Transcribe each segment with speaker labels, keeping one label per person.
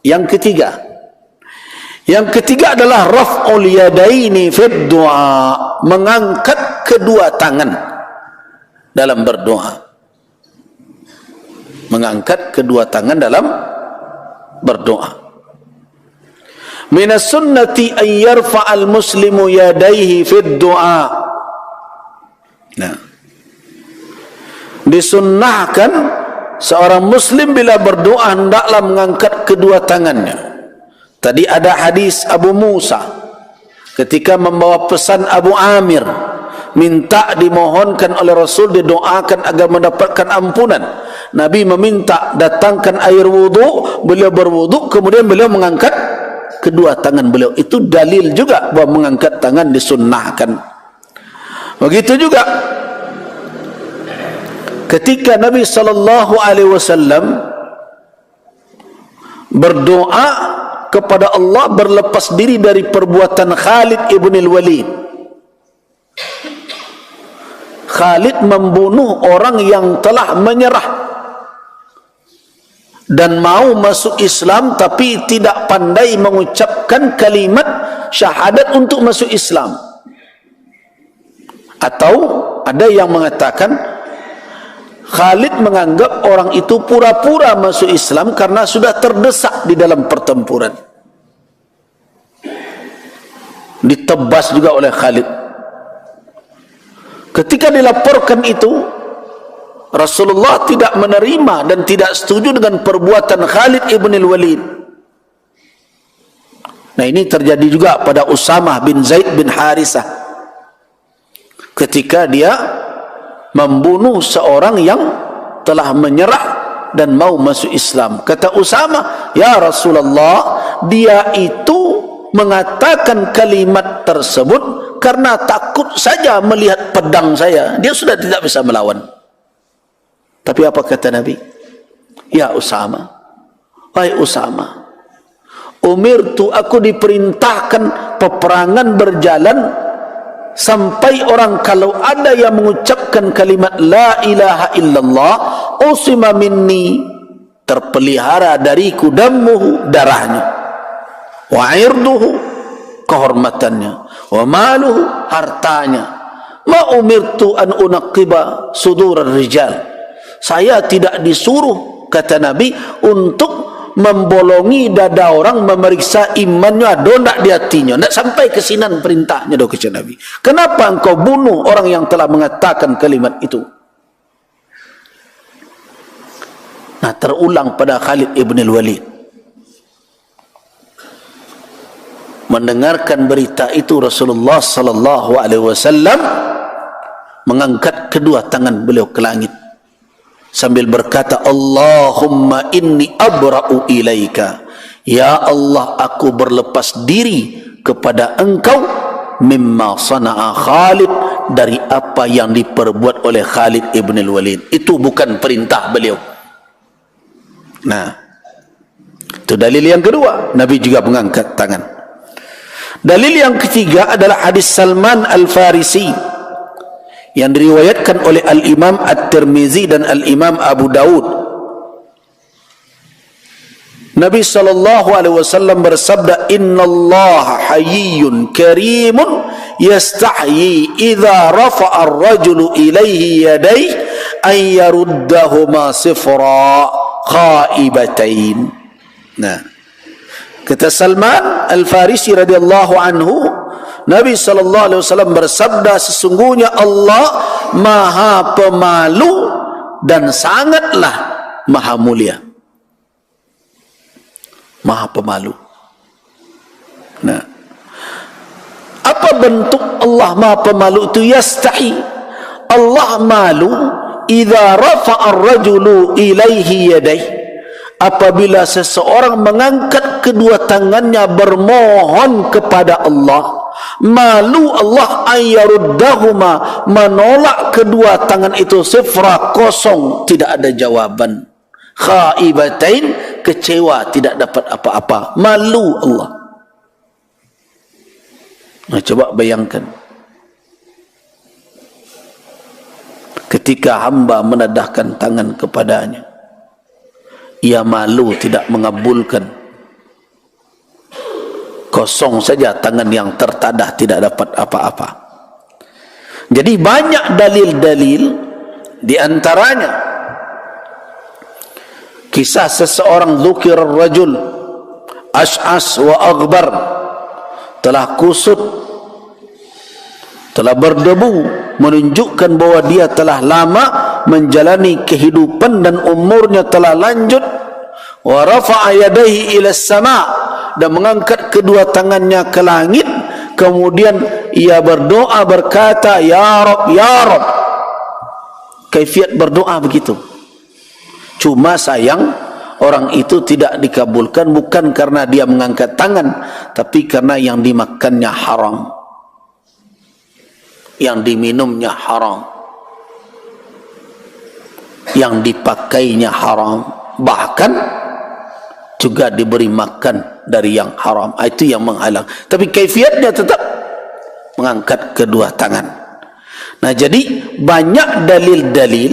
Speaker 1: Yang ketiga adalah raf'ul yadaini fid du'a, mengangkat kedua tangan dalam berdoa. Mengangkat kedua tangan dalam berdoa. Minas sunnati an yarfa'al muslimu yadaihi fid du'a. Nah, disunnahkan seorang muslim bila berdoa hendaklah mengangkat kedua tangannya. Tadi ada hadis Abu Musa ketika membawa pesan Abu Amir, minta dimohonkan oleh Rasul didoakan agar mendapatkan ampunan. Nabi meminta datangkan air wudu, beliau berwudu, kemudian beliau mengangkat kedua tangan beliau. Itu dalil juga bahwa mengangkat tangan disunnahkan. Begitu juga ketika Nabi SAW berdoa kepada Allah berlepas diri dari perbuatan Khalid ibn al-Walid. Khalid membunuh orang yang telah menyerah dan mau masuk Islam tapi tidak pandai mengucapkan kalimat syahadat untuk masuk Islam. Atau ada yang mengatakan Khalid menganggap orang itu pura-pura masuk Islam karena sudah terdesak di dalam pertempuran. Ditebas juga oleh Khalid. Ketika dilaporkan itu, Rasulullah tidak menerima dan tidak setuju dengan perbuatan Khalid ibn al-Walid. Nah, ini terjadi juga pada Usamah bin Zaid bin Harisah ketika dia membunuh seorang yang telah menyerah dan mau masuk Islam. Kata Usama, ya Rasulullah, dia itu mengatakan kalimat tersebut karena takut saja melihat pedang saya. Dia sudah tidak bisa melawan. Tapi apa kata Nabi? Ya Usama, wahai Usama, umirtu, aku diperintahkan peperangan berjalan sampai orang kalau ada yang mengucapkan kalimat la ilaha illallah usima minni, terpelihara dariku damuhu, darahnya, wa irduhu, kehormatannya, wa maluhu, hartanya. Ma umirtu an unaqiba sudur rijal, saya tidak disuruh, kata Nabi, untuk membolongi dada orang, memeriksa imannya ada tak di hatinya. Tak sampai kesinan perintahnya do kata Nabi. Kenapa engkau bunuh orang yang telah mengatakan kalimat itu? Nah, terulang pada Khalid ibn al-Walid. Mendengarkan berita itu, Rasulullah sallallahu alaihi wasallam mengangkat kedua tangan beliau ke langit sambil berkata, Allahumma inni abra'u ilaika, ya Allah, aku berlepas diri kepada engkau, mimma sana'a Khalid, dari apa yang diperbuat oleh Khalid ibn al-Walid. Itu bukan perintah beliau. Nah, itu dalil yang kedua, Nabi juga mengangkat tangan. Dalil yang ketiga adalah hadis Salman al-Farisi yang diriwayatkan oleh Al-Imam At-Tirmizi dan Al-Imam Abu Daud. Nabi SAW bersabda, innallaha hayyun karimun yastahyi idza rafa'a ar-rajulu ilaihi yadayhi an yaruddahuma sifra khaibatain. Nah, kata Salman Al-Farisi radhiyallahu anhu, Nabi SAW bersabda, sesungguhnya Allah maha pemalu dan sangatlah maha mulia. Maha pemalu. Nah, apa bentuk Allah maha pemalu itu? Yastahi, Allah malu idza rafa'a ar-rajulu ilaihi yadayhi, apabila seseorang mengangkat kedua tangannya bermohon kepada Allah. Malu Allah ayyaruddahuma, menolak kedua tangan itu sifra, kosong, tidak ada jawaban. Khaibatain, kecewa, tidak dapat apa-apa. Malu Allah. Nah, coba bayangkan ketika hamba menadahkan tangan kepadanya, ia malu tidak mengabulkan kosong saja tangan yang tertadah, tidak dapat apa-apa. Jadi banyak dalil-dalil, di antaranya kisah seseorang dzukir rajul ash'as wa aghbar, telah kusut, telah berdebu, menunjukkan bahwa dia telah lama menjalani kehidupan dan umurnya telah lanjut. Wa rafa'a yadayhi ila sama, dan mengangkat kedua tangannya ke langit, kemudian ia berdoa berkata, ya Rabb, ya Rabb. Kaifiat berdoa begitu. Cuma sayang, orang itu tidak dikabulkan bukan karena dia mengangkat tangan, tapi karena yang dimakannya haram, yang diminumnya haram, yang dipakainya haram, bahkan juga diberi makan dari yang haram. Itu yang menghalang. Tapi kaifiatnya tetap mengangkat kedua tangan. Nah, jadi banyak dalil-dalil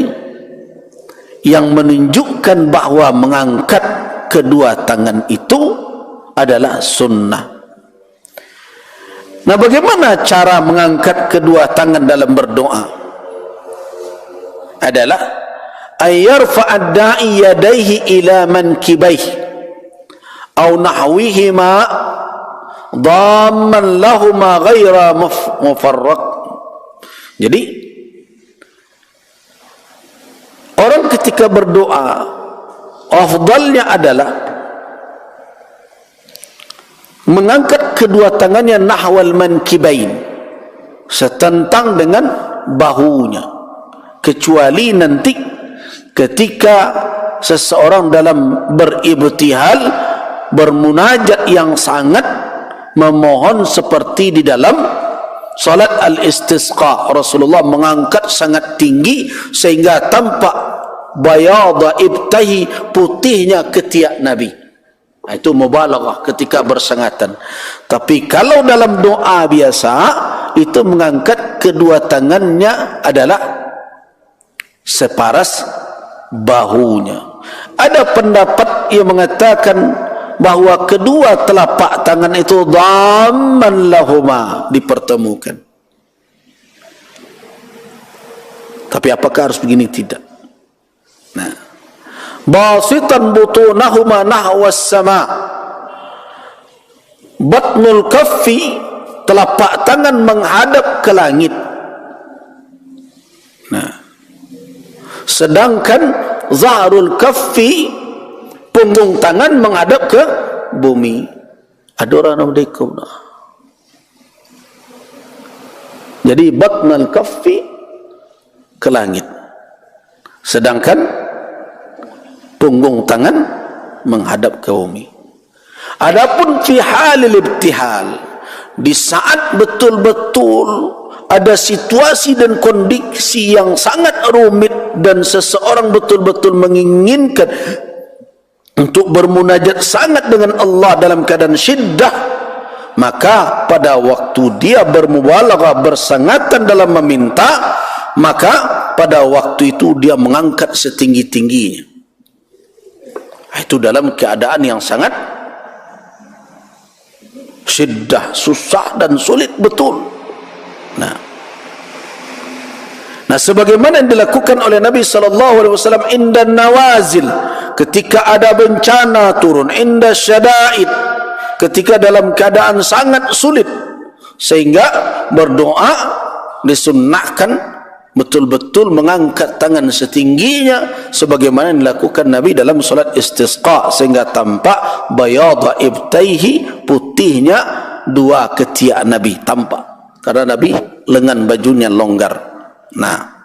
Speaker 1: yang menunjukkan bahawa mengangkat kedua tangan itu adalah sunnah. Nah, bagaimana cara mengangkat kedua tangan dalam berdoa? Adalah ayyarfa'ad da'i yadayhi ila mankibaihi aw nahwihima dhamman lahuma ghaira mufarraq. Jadi orang ketika berdoa, afdalnya adalah mengangkat kedua tangannya nahwal mankibain, setentang dengan bahunya, kecuali nanti ketika seseorang dalam beribtihal, bermunajat yang sangat memohon, seperti di dalam salat al-istisqa, Rasulullah mengangkat sangat tinggi sehingga tampak bayada ibtahi, putihnya ketiak Nabi. Itu mubalaghah ketika bersengatan. Tapi kalau dalam doa biasa, itu mengangkat kedua tangannya adalah separas bahunya. Ada pendapat yang mengatakan bahawa kedua telapak tangan itu dhamman lahuma, dipertemukan. Tapi apakah harus begini? Tidak. Nah, basitan butunahuma nahwas sama, batnul kaffi, telapak tangan menghadap ke langit. Nah, sedangkan zahrul kaffi, punggung tangan menghadap ke bumi. Assalamualaikum. Jadi batnul kaffi ke langit, sedangkan punggung tangan menghadap ke bumi. Adapun fi halil ibtihal, di saat betul-betul ada situasi dan kondisi yang sangat rumit dan seseorang betul-betul menginginkan untuk bermunajat sangat dengan Allah dalam keadaan syiddah, maka pada waktu dia bermubalaghah, bersengatan dalam meminta, maka pada waktu itu dia mengangkat setinggi-tingginya. Itu dalam keadaan yang sangat syiddah, susah dan sulit betul. Nah, sebagaimana yang dilakukan oleh Nabi SAW inda nawazil, ketika ada bencana turun, inda syada'id, ketika dalam keadaan sangat sulit, sehingga berdoa disunnahkan betul-betul mengangkat tangan setingginya, sebagaimana yang dilakukan Nabi dalam solat istisqa, sehingga tampak bayadha ibtaihi, putihnya dua ketiak Nabi tampak, karena Nabi lengan bajunya longgar. Nah,